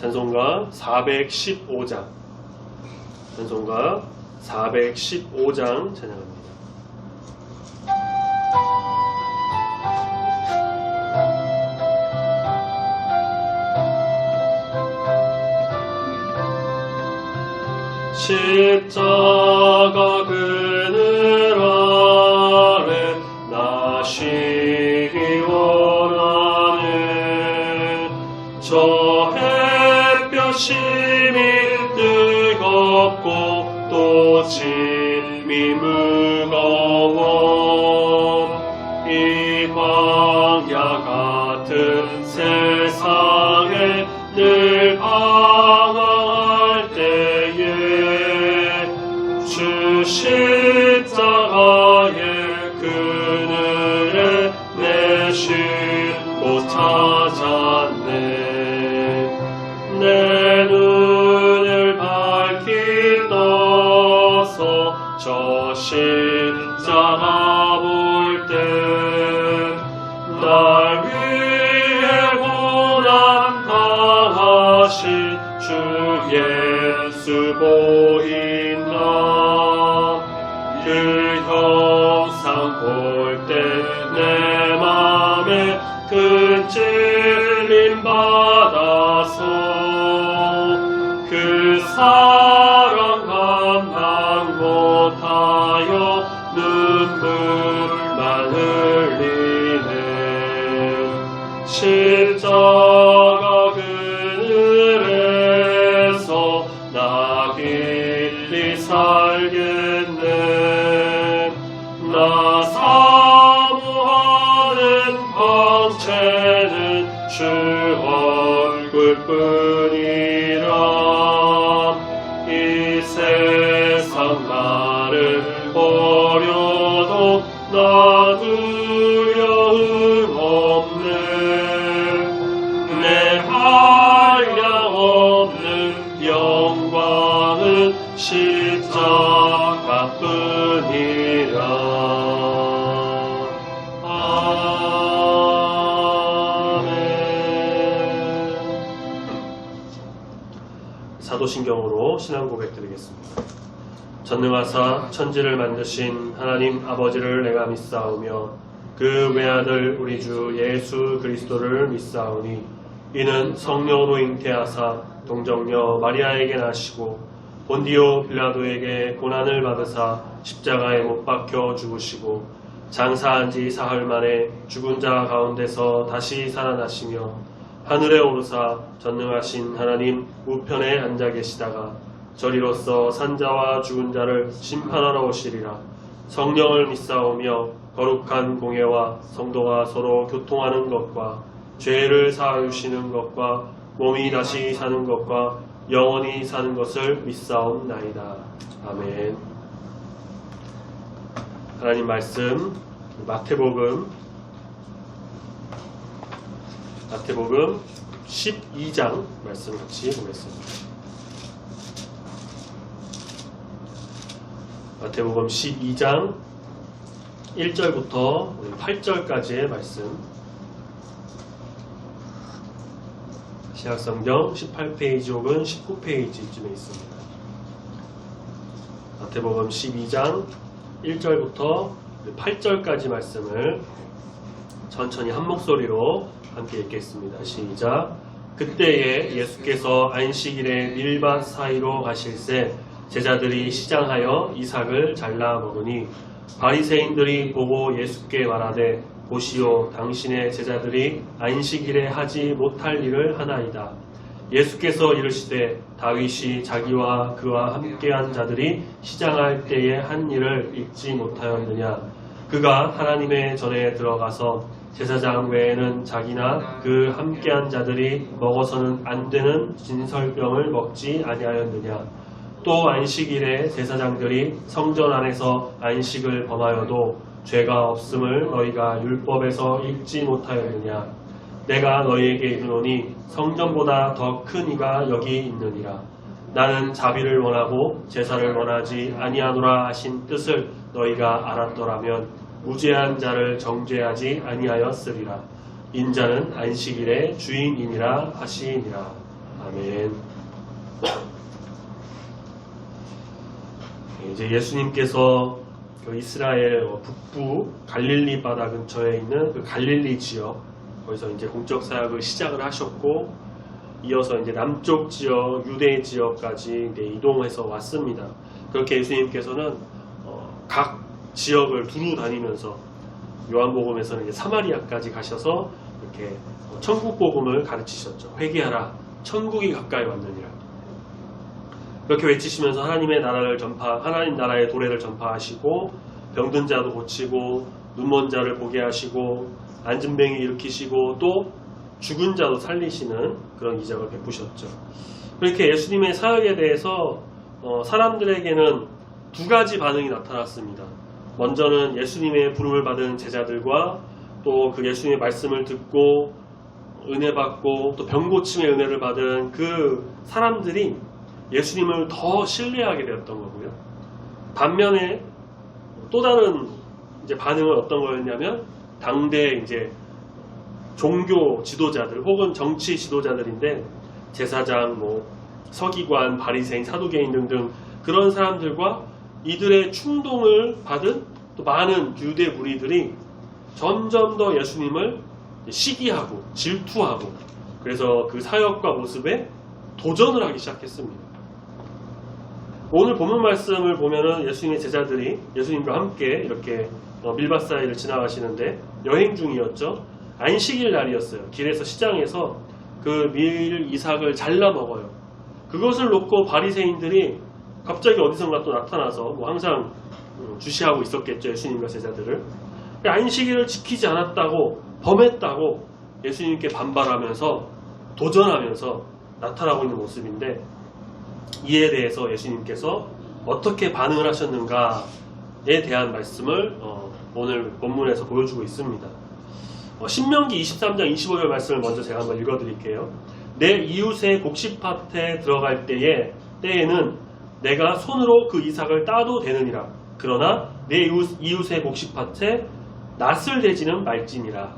찬송가 415장, 찬송가 415장 찬양합니다. 십자가 그늘 아래 나 쉬기 원하네. 저 햇볕이 뜨겁고 또 짐이 무거워 이 광야 같은 세상에 늘 방황할 때에 주 십자가의 그늘에 내 쉴곳 찾았네. 내 눈을 밝히 떠서 저 십자가 볼 때 날 위해 고난 당하신 주 예수 보인다. 그 형상 볼 때 내 맘에 큰 찔림 받아서 그 사랑 감당 못하여 눈물만 흘리네. 십자가 그늘에서 나 길리 살겠네. 나 사모하는 방체는 주 얼굴뿐이라. 이 세상 나를 버려도 나 두려움 없네. 내 한량 없는 영광은 십자가뿐이라. 아멘. 사도신경으로 신앙 고백 드리겠습니다. 전능하사 천지를 만드신 하나님 아버지를 내가 믿사오며 그 외아들 우리 주 예수 그리스도를 믿사오니 이는 성령으로 잉태하사 동정녀 마리아에게 나시고 본디오 빌라도에게 고난을 받으사 십자가에 못 박혀 죽으시고 장사한 지 사흘 만에 죽은 자 가운데서 다시 살아나시며 하늘에 오르사 전능하신 하나님 우편에 앉아 계시다가 저리로서 산자와 죽은 자를 심판하러 오시리라. 성령을 믿사오며 거룩한 공예와 성도가 서로 교통하는 것과 죄를 사하주시는 것과 몸이 다시 사는 것과 영원히 사는 것을 믿사옵나이다. 아멘. 하나님 말씀 마태복음 12장 말씀 같이 보겠습니다. 마태복음 12장 1절부터 8절까지의 말씀, 신약성경 18페이지 혹은 19페이지쯤에 있습니다. 마태복음 12장 1절부터 8절까지 말씀을 천천히 한 목소리로 함께 읽겠습니다. 시작. 그때에 예수께서 안식일에 밀밭 사이로 가실새 제자들이 시장하여 이삭을 잘라 먹으니 바리새인들이 보고 예수께 말하되 보시오, 당신의 제자들이 안식일에 하지 못할 일을 하나이다. 예수께서 이르시되 다윗이 자기와 그와 함께한 자들이 시장할 때에 한 일을 잊지 못하였느냐. 그가 하나님의 전에 들어가서 제사장 외에는 자기나 그 함께한 자들이 먹어서는 안 되는 진설병을 먹지 아니하였느냐. 또 안식일에 제사장들이 성전 안에서 안식을 범하여도 죄가 없음을 너희가 율법에서 읽지 못하였느냐. 내가 너희에게 이르노니 성전보다 더 큰 이가 여기 있느니라. 나는 자비를 원하고 제사를 원하지 아니하노라 하신 뜻을 너희가 알았더라면 무죄한 자를 정죄하지 아니하였으리라. 인자는 안식일의 주인이니라 하시니라. 아멘. 이제 예수님께서 그 이스라엘 북부 갈릴리 바다 근처에 있는 그 갈릴리 지역, 거기서 이제 공적 사역을 시작을 하셨고, 이어서 이제 남쪽 지역, 유대 지역까지 이제 이동해서 왔습니다. 그렇게 예수님께서는 각 지역을 두루 다니면서 요한복음에서는 이제 사마리아까지 가셔서 이렇게 천국 복음을 가르치셨죠. 회개하라, 천국이 가까이 왔느니라. 그렇게 외치시면서 하나님 나라의 도래를 전파하시고, 병든 자도 고치고, 눈먼 자를 보게 하시고, 앉은뱅이 일으키시고, 또 죽은 자도 살리시는 그런 이적을 베푸셨죠. 그렇게 예수님의 사역에 대해서 사람들에게는 두 가지 반응이 나타났습니다. 먼저는 예수님의 부름을 받은 제자들과 또 그 예수님의 말씀을 듣고 은혜 받고 또 병 고침의 은혜를 받은 그 사람들이 예수님을 더 신뢰하게 되었던 거고요. 반면에 또 다른 이제 반응은 어떤 거였냐면, 당대 이제 종교 지도자들 혹은 정치 지도자들인데, 제사장, 서기관, 바리새인, 사두개인 등등 그런 사람들과 이들의 충동을 받은 또 많은 유대 무리들이 점점 더 예수님을 시기하고 질투하고, 그래서 그 사역과 모습에 도전을 하기 시작했습니다. 오늘 본문 말씀을 보면은 예수님의 제자들이 예수님과 함께 이렇게 밀밭 사이를 지나가시는데, 여행 중이었죠. 안식일 날이었어요. 길에서 시장에서 그 밀 이삭을 잘라 먹어요. 그것을 놓고 바리새인들이 갑자기 어디선가 또 나타나서 항상 주시하고 있었겠죠. 예수님과 제자들을. 안식일을 지키지 않았다고, 범했다고 예수님께 반발하면서 도전하면서 나타나고 있는 모습인데, 이에 대해서 예수님께서 어떻게 반응을 하셨는가에 대한 말씀을 오늘 본문에서 보여주고 있습니다. 신명기 23장 25절 말씀을 먼저 제가 한번 읽어드릴게요. 내 이웃의 곡식밭에 들어갈 때에는 내가 손으로 그 이삭을 따도 되느니라. 그러나 내 이웃의 곡식밭에 낫을 대지는 말지니라.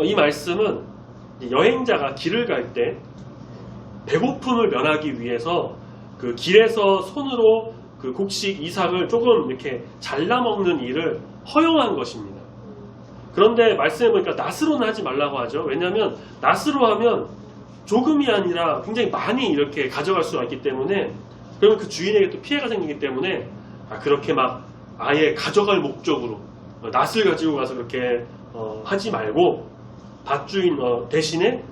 이 말씀은 여행자가 길을 갈 때 배고픔을 면하기 위해서 그 길에서 손으로 그 곡식 이삭을 조금 이렇게 잘라 먹는 일을 허용한 것입니다. 그런데 말씀해 보니까 낫으로는 하지 말라고 하죠. 왜냐하면 낫으로 하면 조금이 아니라 굉장히 많이 이렇게 가져갈 수가 있기 때문에, 그러면 그 주인에게 또 피해가 생기기 때문에 그렇게 막 아예 가져갈 목적으로 낫을 가지고 가서 그렇게 하지 말고, 밭주인 대신에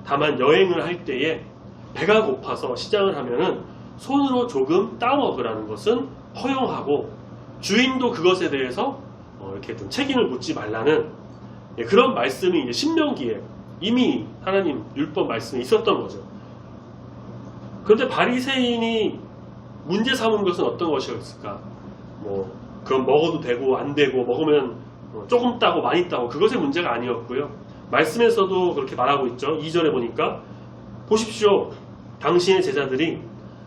다만 여행을 할 때에 배가 고파서 시장을 하면은 손으로 조금 따먹으라는 것은 허용하고, 주인도 그것에 대해서 이렇게 좀 책임을 묻지 말라는 그런 말씀이 이제 신명기에 이미 하나님 율법 말씀에 있었던 거죠. 그런데 바리새인이 문제 삼은 것은 어떤 것이었을까? 그건 먹어도 되고 안 되고, 먹으면 조금 따고 많이 따고, 그것의 문제가 아니었고요. 말씀에서도 그렇게 말하고 있죠. 2절에 보니까 보십시오. 당신의 제자들이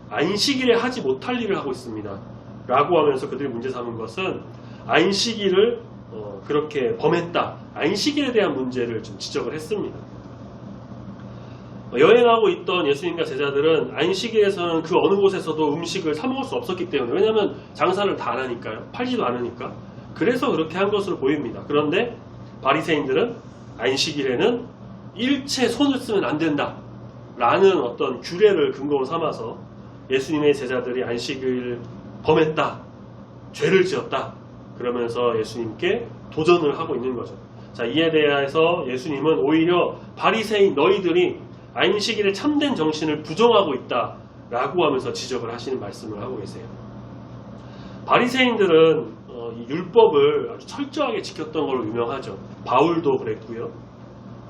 안식일에 하지 못할 일을 하고 있습니다. 라고 하면서 그들이 문제 삼은 것은 안식일을 그렇게 범했다. 안식일에 대한 문제를 좀 지적을 했습니다. 여행하고 있던 예수님과 제자들은 안식일에서는 그 어느 곳에서도 음식을 사 먹을 수 없었기 때문에, 왜냐하면 장사를 다 안 하니까요. 팔지도 않으니까. 그래서 그렇게 한 것으로 보입니다. 그런데 바리새인들은 안식일에는 일체 손을 쓰면 안 된다 라는 어떤 규례를 근거로 삼아서 예수님의 제자들이 안식일을 범했다, 죄를 지었다 그러면서 예수님께 도전을 하고 있는 거죠. 자, 이에 대해서 예수님은 오히려 바리새인 너희들이 안식일의 참된 정신을 부정하고 있다 라고 하면서 지적을 하시는 말씀을 하고 계세요. 바리새인들은 이 율법을 아주 철저하게 지켰던 걸로 유명하죠. 바울도 그랬고요.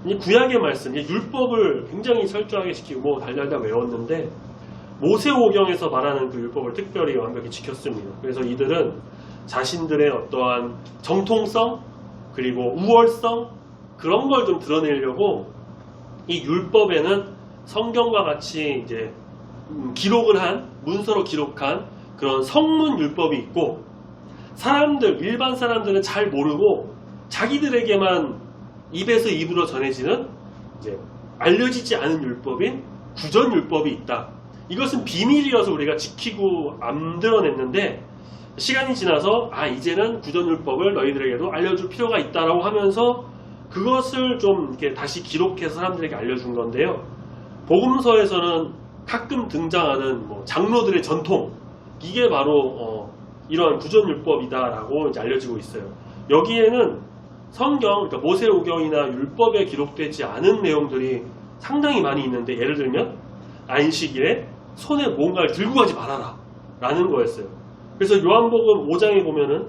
이 구약의 말씀, 이 율법을 굉장히 철저하게 지키고 달달달 외웠는데, 모세오경에서 말하는 그 율법을 특별히 완벽히 지켰습니다. 그래서 이들은 자신들의 어떠한 정통성 그리고 우월성 그런 걸 좀 드러내려고 이 율법에는 성경과 같이 이제 기록을 한, 문서로 기록한 그런 성문 율법이 있고, 일반 사람들은 잘 모르고 자기들에게만 입에서 입으로 전해지는 이제 알려지지 않은 율법인 구전율법이 있다. 이것은 비밀이어서 우리가 지키고 안 드러냈는데 시간이 지나서 이제는 구전율법을 너희들에게도 알려줄 필요가 있다라고 하면서 그것을 좀 이렇게 다시 기록해서 사람들에게 알려준 건데요. 복음서에서는 가끔 등장하는 장로들의 전통, 이게 바로 이러한 구전율법이다라고 이제 알려지고 있어요. 여기에는 성경, 그러니까 모세오경이나 율법에 기록되지 않은 내용들이 상당히 많이 있는데, 예를 들면 안식일에 손에 뭔가를 들고 가지 말아라 라는 거였어요. 그래서 요한복음 5장에 보면은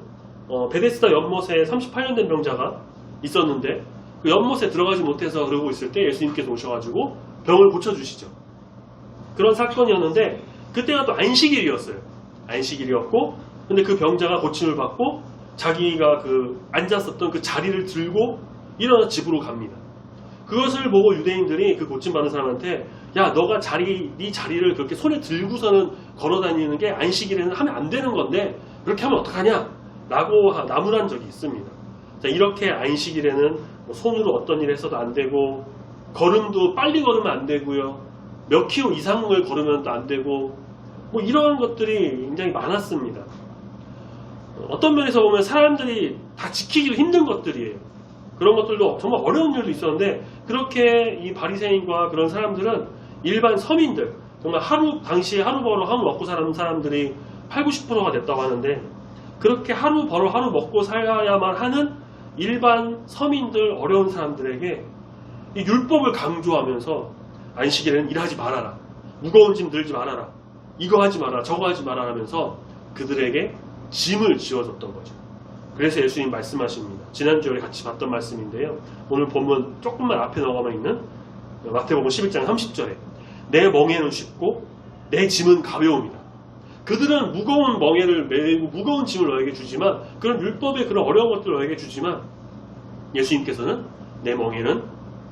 베데스다 연못에 38년 된 병자가 있었는데 그 연못에 들어가지 못해서 그러고 있을 때 예수님께서 오셔가지고 병을 고쳐주시죠. 그런 사건이었는데 그때가 또 안식일이었어요. 안식일이었고, 근데 그 병자가 고침을 받고 자기가 앉았었던 그 자리를 들고 일어나 집으로 갑니다. 그것을 보고 유대인들이 그 고침받은 사람한테, 야, 너가 네 자리를 그렇게 손에 들고서는 걸어다니는 게 안식일에는 하면 안 되는 건데 그렇게 하면 어떡하냐? 라고 나무란 적이 있습니다. 자, 이렇게 안식일에는 손으로 어떤 일을 했어도 안 되고, 걸음도 빨리 걸으면 안 되고요, 몇 킬로 이상을 걸으면 또 안 되고, 이런 것들이 굉장히 많았습니다. 어떤 면에서 보면 사람들이 다 지키기도 힘든 것들이에요. 그런 것들도 정말 어려운 일도 있었는데, 그렇게 이 바리새인과 그런 사람들은 일반 서민들, 정말 당시에 하루 벌어 하루 먹고 사는 사람들이 80~90%가 됐다고 하는데, 그렇게 하루 벌어 하루 먹고 살아야만 하는 일반 서민들, 어려운 사람들에게 이 율법을 강조하면서 안식일에는 일하지 말아라, 무거운 짐 들지 말아라, 이거 하지 마라, 저거 하지 마라 하면서 그들에게 짐을 지어줬던 거죠. 그래서 예수님 말씀하십니다. 지난주에 같이 봤던 말씀인데요. 오늘 본문 조금만 앞에 넘어가면 있는 마태복음 11장 30절에 내 멍에는 쉽고 내 짐은 가벼움이다. 그들은 무거운 멍에를 메고 무거운 짐을 너에게 주지만, 그런 율법의 그런 어려운 것들을 너에게 주지만, 예수님께서는 내 멍에는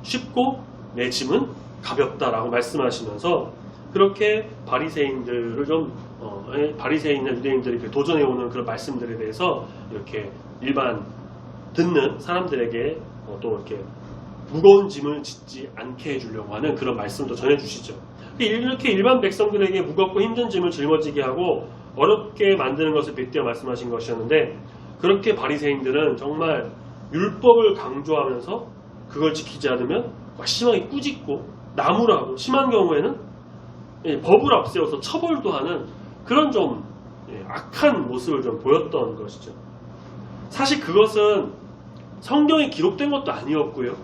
쉽고 내 짐은 가볍다라고 말씀하시면서, 그렇게 바리새인들을 바리새인이나 유대인들이 도전해오는 그런 말씀들에 대해서 이렇게 일반 듣는 사람들에게 또 이렇게 무거운 짐을 짓지 않게 해주려고 하는 그런 말씀도 전해주시죠. 이렇게 일반 백성들에게 무겁고 힘든 짐을 짊어지게 하고 어렵게 만드는 것을 빗대어 말씀하신 것이었는데, 그렇게 바리새인들은 정말 율법을 강조하면서 그걸 지키지 않으면 심하게 꾸짖고 나무라고, 심한 경우에는 법을 앞세워서 처벌도 하는 그런 좀 악한 모습을 좀 보였던 것이죠. 사실 그것은 성경에 기록된 것도 아니었고요,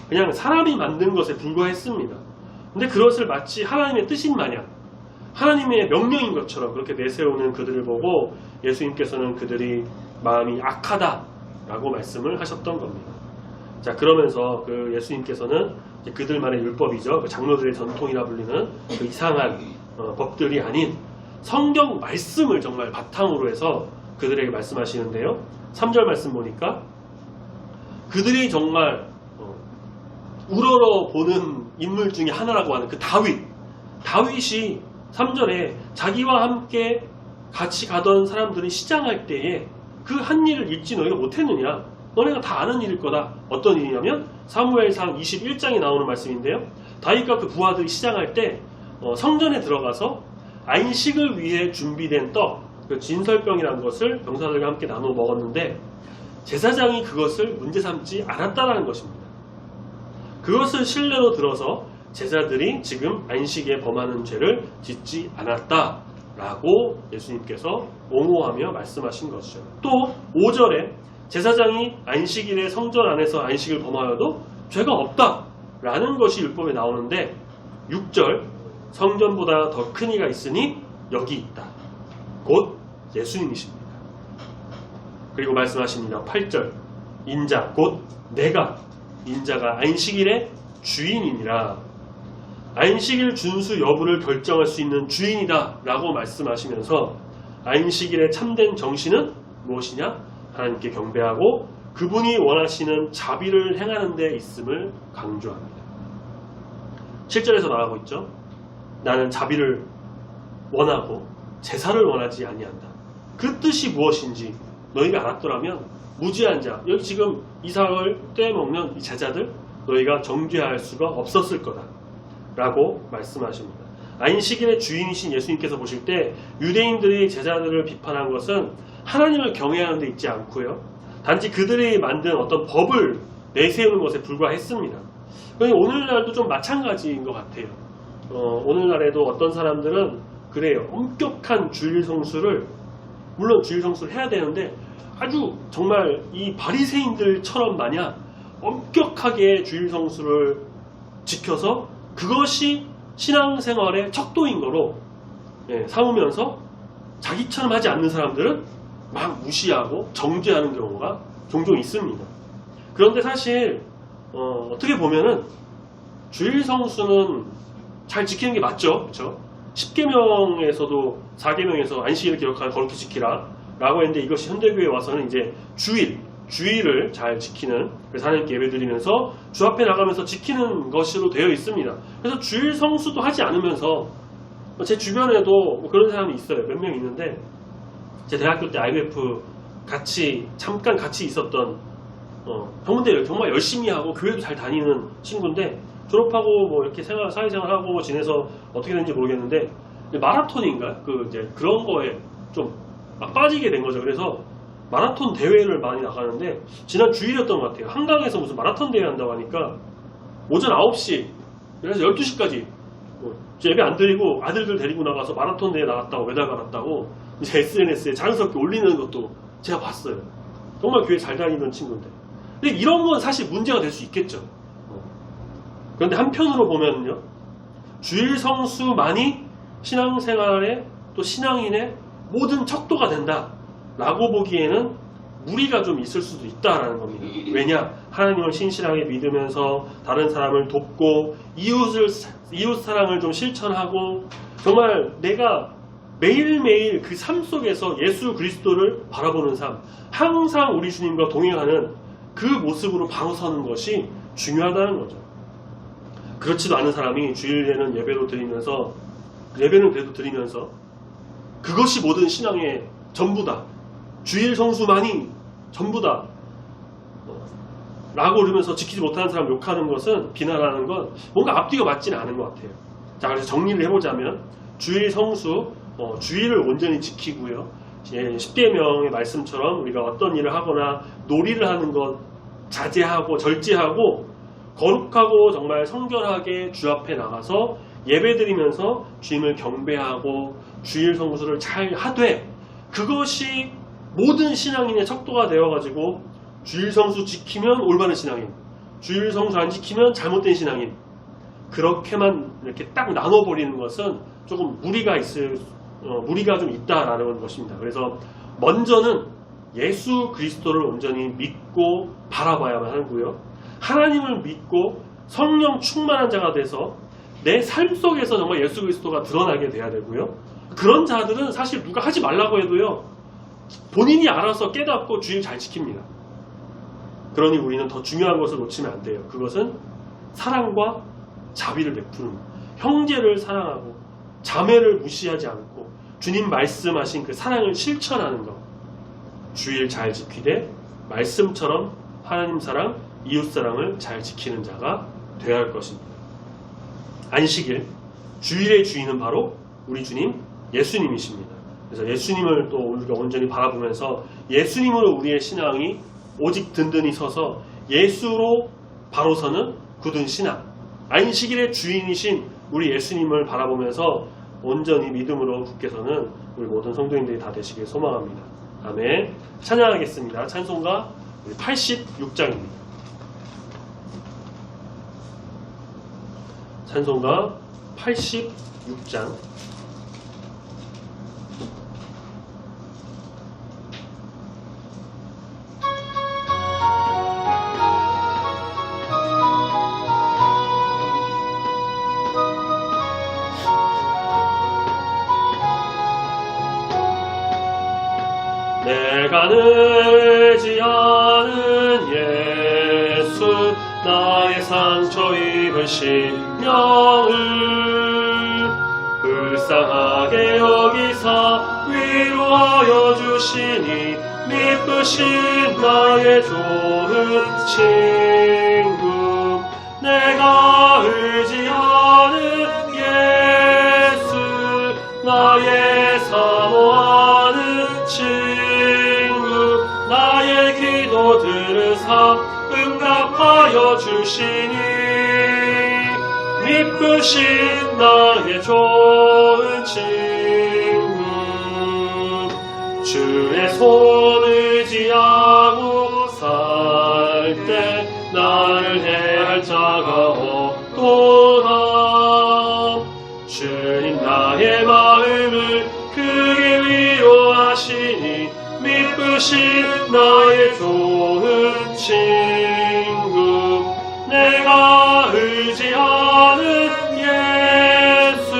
그냥 사람이 만든 것에 불과했습니다. 근데 그것을 마치 하나님의 뜻인 마냥, 하나님의 명령인 것처럼 그렇게 내세우는 그들을 보고 예수님께서는 그들이 마음이 악하다라고 말씀을 하셨던 겁니다. 자, 그러면서 예수님께서는 그들만의 율법이죠, 장로들의 전통이라 불리는 그 이상한 법들이 아닌 성경 말씀을 정말 바탕으로 해서 그들에게 말씀하시는데요. 3절 말씀 보니까 그들이 정말 우러러 보는 인물 중에 하나라고 하는 그 다윗이 3절에 자기와 함께 같이 가던 사람들이 시장할 때에 그 한 일을 읽지 너희가 못했느냐, 너네가 다 아는 일일 거다. 어떤 일이냐면 사무엘상 21장에 나오는 말씀인데요. 다윗과 그 부하들이 시장할 때 성전에 들어가서 안식을 위해 준비된 떡, 그 진설병이라는 것을 병사들과 함께 나누어 먹었는데 제사장이 그것을 문제 삼지 않았다는 것입니다. 그것을 신뢰로 들어서 제자들이 지금 안식에 범하는 죄를 짓지 않았다라고 예수님께서 옹호하며 말씀하신 것이죠. 또 5절에 제사장이 안식일에 성전 안에서 안식을 범하여도 죄가 없다라는 것이 율법에 나오는데, 6절 성전보다 더 큰 이가 있으니 여기 있다, 곧 예수님이십니다. 그리고 말씀하십니다. 8절 인자 곧 내가 인자가 안식일의 주인이니라. 안식일 준수 여부를 결정할 수 있는 주인이다 라고 말씀하시면서 안식일의 참된 정신은 무엇이냐? 하나님께 경배하고 그분이 원하시는 자비를 행하는 데 있음을 강조합니다. 7절에서 말하고 있죠. 나는 자비를 원하고 제사를 원하지 아니한다. 그 뜻이 무엇인지 너희가 알았더라면 무지한 자, 여기 지금 이삭을 떼먹는 이 제자들, 너희가 정죄할 수가 없었을 거다. 라고 말씀하십니다. 안식일의 주인이신 예수님께서 보실 때 유대인들이 제자들을 비판한 것은 하나님을 경외하는 데 있지 않고요. 단지 그들이 만든 어떤 법을 내세우는 것에 불과했습니다. 오늘날도 좀 마찬가지인 것 같아요. 오늘날에도 어떤 사람들은 그래요. 엄격한 주일 성수를, 물론 주일 성수를 해야 되는데 아주 정말 이 바리새인들처럼 마냥 엄격하게 주일 성수를 지켜서 그것이 신앙생활의 척도인 거로 삼으면서 자기처럼 하지 않는 사람들은 막 무시하고 정죄하는 경우가 종종 있습니다. 그런데 사실 어떻게 보면은 주일 성수는 잘 지키는 게 맞죠, 그렇죠? 10계명에서도 4계명에서 안식일을 기억하여 거룩히 지키라 라고 했는데 이것이 현대교회에 와서는 이제 주일을 잘 지키는, 그래서 하나님께 예배드리면서 주 앞에 나가면서 지키는 것으로 되어 있습니다. 그래서 주일 성수도 하지 않으면서 제 주변에도 그런 사람이 있어요. 몇 명 있는데 제 대학교 때 IBF 잠깐 같이 있었던 형들 정말 열심히 하고 교회도 잘 다니는 친구인데 졸업하고 뭐 이렇게 사회생활하고 지내서 어떻게 됐는지 모르겠는데 마라톤인가 이제 그런 거에 좀 막 빠지게 된 거죠. 그래서 마라톤 대회를 많이 나가는데 지난 주일이었던 것 같아요. 한강에서 무슨 마라톤 대회 한다고 하니까 오전 9시 그래서 12시까지 예배 안 드리고 아들들 데리고 나가서 마라톤 대회 나갔다고 메달 받았다고 이제 SNS에 자연스럽게 올리는 것도 제가 봤어요. 정말 교회 잘 다니던 친구인데. 근데 이런 건 사실 문제가 될 수 있겠죠. 그런데 한편으로 보면요, 주일 성수만이 신앙생활의 또 신앙인의 모든 척도가 된다라고 보기에는 무리가 좀 있을 수도 있다라는 겁니다. 왜냐? 하나님을 신실하게 믿으면서 다른 사람을 돕고 이웃 사랑을 좀 실천하고 정말 내가 매일매일 그 삶 속에서 예수 그리스도를 바라보는 삶, 항상 우리 주님과 동행하는 그 모습으로 바로 서는 것이 중요하다는 거죠. 그렇지도 않은 사람이 주일에는 예배를 그래도 드리면서 그것이 모든 신앙의 전부다. 주일 성수만이 전부다. 라고 그러면서 지키지 못하는 사람 욕하는 것은, 비난하는 건 뭔가 앞뒤가 맞지는 않은 것 같아요. 자, 그래서 정리를 해보자면 주일 성수, 주일을 온전히 지키고요. 10계명의 말씀처럼 우리가 어떤 일을 하거나 놀이를 하는 것 자제하고 절제하고 거룩하고 정말 성결하게 주 앞에 나가서 예배드리면서 주님을 경배하고 주일 성수를 잘 하되 그것이 모든 신앙인의 척도가 되어가지고 주일 성수 지키면 올바른 신앙인, 주일 성수 안 지키면 잘못된 신앙인, 그렇게만 이렇게 딱 나눠버리는 것은 조금 무리가 좀 있다라는 것입니다. 그래서 먼저는 예수 그리스도를 온전히 믿고 바라봐야만 하고요. 하나님을 믿고 성령 충만한 자가 돼서 내 삶 속에서 정말 예수 그리스도가 드러나게 돼야 되고요. 그런 자들은 사실 누가 하지 말라고 해도요, 본인이 알아서 깨닫고 주일 잘 지킵니다. 그러니 우리는 더 중요한 것을 놓치면 안 돼요. 그것은 사랑과 자비를 베푸는, 형제를 사랑하고 자매를 무시하지 않고 주님 말씀하신 그 사랑을 실천하는 것. 주일 잘 지키되 말씀처럼 하나님 사랑, 이웃 사랑을 잘 지키는 자가 되어야 할 것입니다. 안식일, 주일의 주인은 바로 우리 주님 예수님이십니다. 그래서 예수님을 또 우리가 온전히 바라보면서 예수님으로 우리의 신앙이 오직 든든히 서서 예수로 바로 서는 굳은 신앙, 안식일의 주인이신 우리 예수님을 바라보면서 온전히 믿음으로 굳게 서는 우리 모든 성도님들이 다 되시길 소망합니다. 아멘. 찬양하겠습니다. 찬송가 86장입니다. 찬송가 86장. 내가 늘지 않은 예수, 나의 상처 입은 심령을 불쌍하게 여기사 위로하여 주시니 미쁘신 나의 좋은 친구. 내가 울지 않은 들으사 응답하여 주시니 미쁘신 나의 좋은 친구 주의 손 의지하고 살 때 나를 해할 자가 없도다. 주님 나의 마음을 크게 위로하시니 미쁘신 나의 좋은 친구 내가 의지하는 예수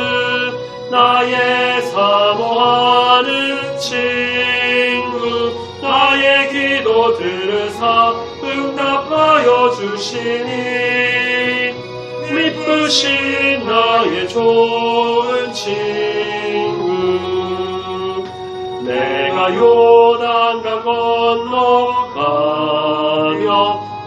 나의 사모하는 친구 나의 기도 들으사 응답하여 주시니 미쁘신 나의 좋은 친구 내가 요단강 건너가며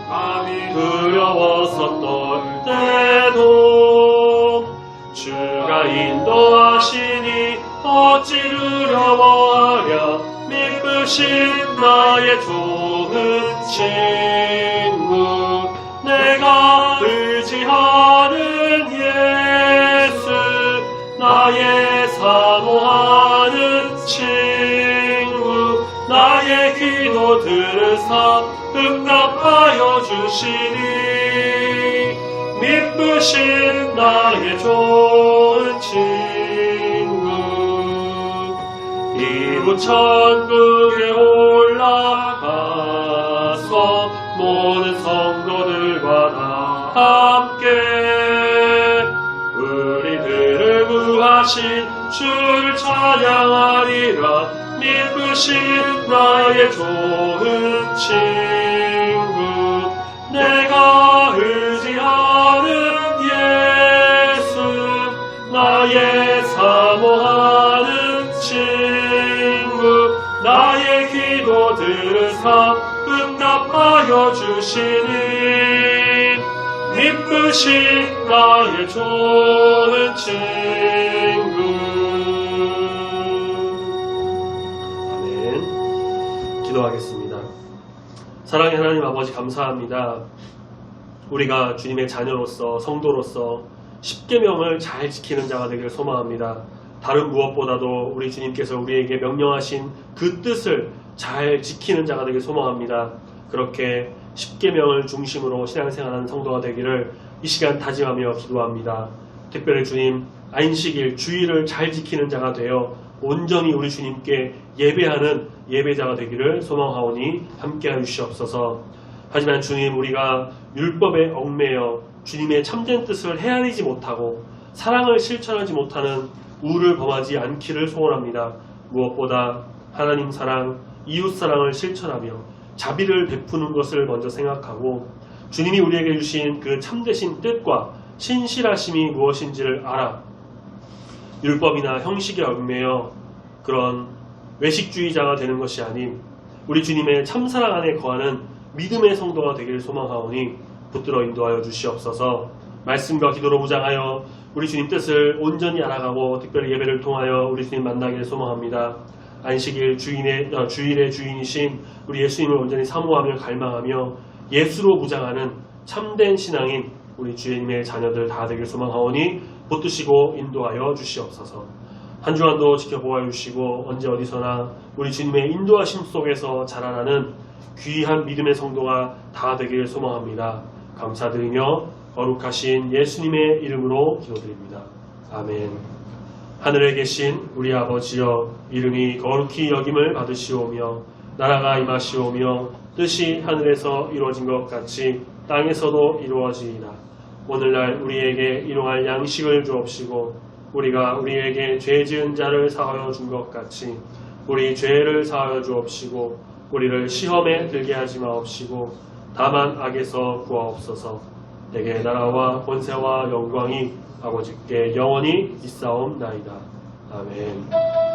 밤이 두려워서 떨 때도 주가 인도하시니 어찌 두려워하랴 미쁘신 나의 좋은 친구 내가 의지하는 예수 나의 사모하는 친구 나의 기도 들으사 응답하여 주시니 미쁘신 나의 좋은 친구 이후 천국에 올라가서 모든 성도들과 다 함께 우리들을 구하신 주를 찬양하리라 미쁘신 나의 좋은 친구 내가 의지하는 예수 나의 사모하는 친구 나의 기도 들으사 응답하여 주시니 미쁘신 나의 좋은 친구. 아멘. 기도하겠습니다. 사랑의 하나님 아버지 감사합니다. 우리가 주님의 자녀로서 성도로서 십계명을 잘 지키는 자가 되기를 소망합니다. 다른 무엇보다도 우리 주님께서 우리에게 명령하신 그 뜻을 잘 지키는 자가 되기를 소망합니다. 그렇게 십계명을 중심으로 신앙생활하는 성도가 되기를 이 시간 다짐하며 기도합니다. 특별히 주님 안식일 주일을 잘 지키는 자가 되어 온전히 우리 주님께 예배하는 예배자가 되기를 소망하오니 함께하여 주시옵소서. 하지만 주님 우리가 율법에 얽매여 주님의 참된 뜻을 헤아리지 못하고 사랑을 실천하지 못하는 우를 범하지 않기를 소원합니다. 무엇보다 하나님 사랑, 이웃 사랑을 실천하며 자비를 베푸는 것을 먼저 생각하고 주님이 우리에게 주신 그 참되신 뜻과 신실하심이 무엇인지를 알아 율법이나 형식에 얽매여 그런 외식주의자가 되는 것이 아닌 우리 주님의 참사랑 안에 거하는 믿음의 성도가 되기를 소망하오니 붙들어 인도하여 주시옵소서. 말씀과 기도로 무장하여 우리 주님 뜻을 온전히 알아가고 특별히 예배를 통하여 우리 주님 만나기를 소망합니다. 안식일 주일의 주인이신 우리 예수님을 온전히 사모하며 갈망하며 예수로 무장하는 참된 신앙인 우리 주님의 자녀들 다 되길 소망하오니 붙드시고 인도하여 주시옵소서. 한 주간도 지켜보아 주시고 언제 어디서나 우리 주님의 인도하심 속에서 자라나는 귀한 믿음의 성도가 다 되길 소망합니다. 감사드리며 거룩하신 예수님의 이름으로 기도드립니다. 아멘. 하늘에 계신 우리 아버지여 이름이 거룩히 여김을 받으시오며 나라가 임하시오며 뜻이 하늘에서 이루어진 것 같이 땅에서도 이루어지이다. 오늘날 우리에게 일용할 양식을 주옵시고 우리가 우리에게 죄 지은 자를 사하여 준 것 같이 우리 죄를 사하여 주옵시고 우리를 시험에 들게 하지 마옵시고 다만 악에서 구하옵소서. 내게 나라와 권세와 영광이 아버지께 영원히 있사옵나이다. 아멘.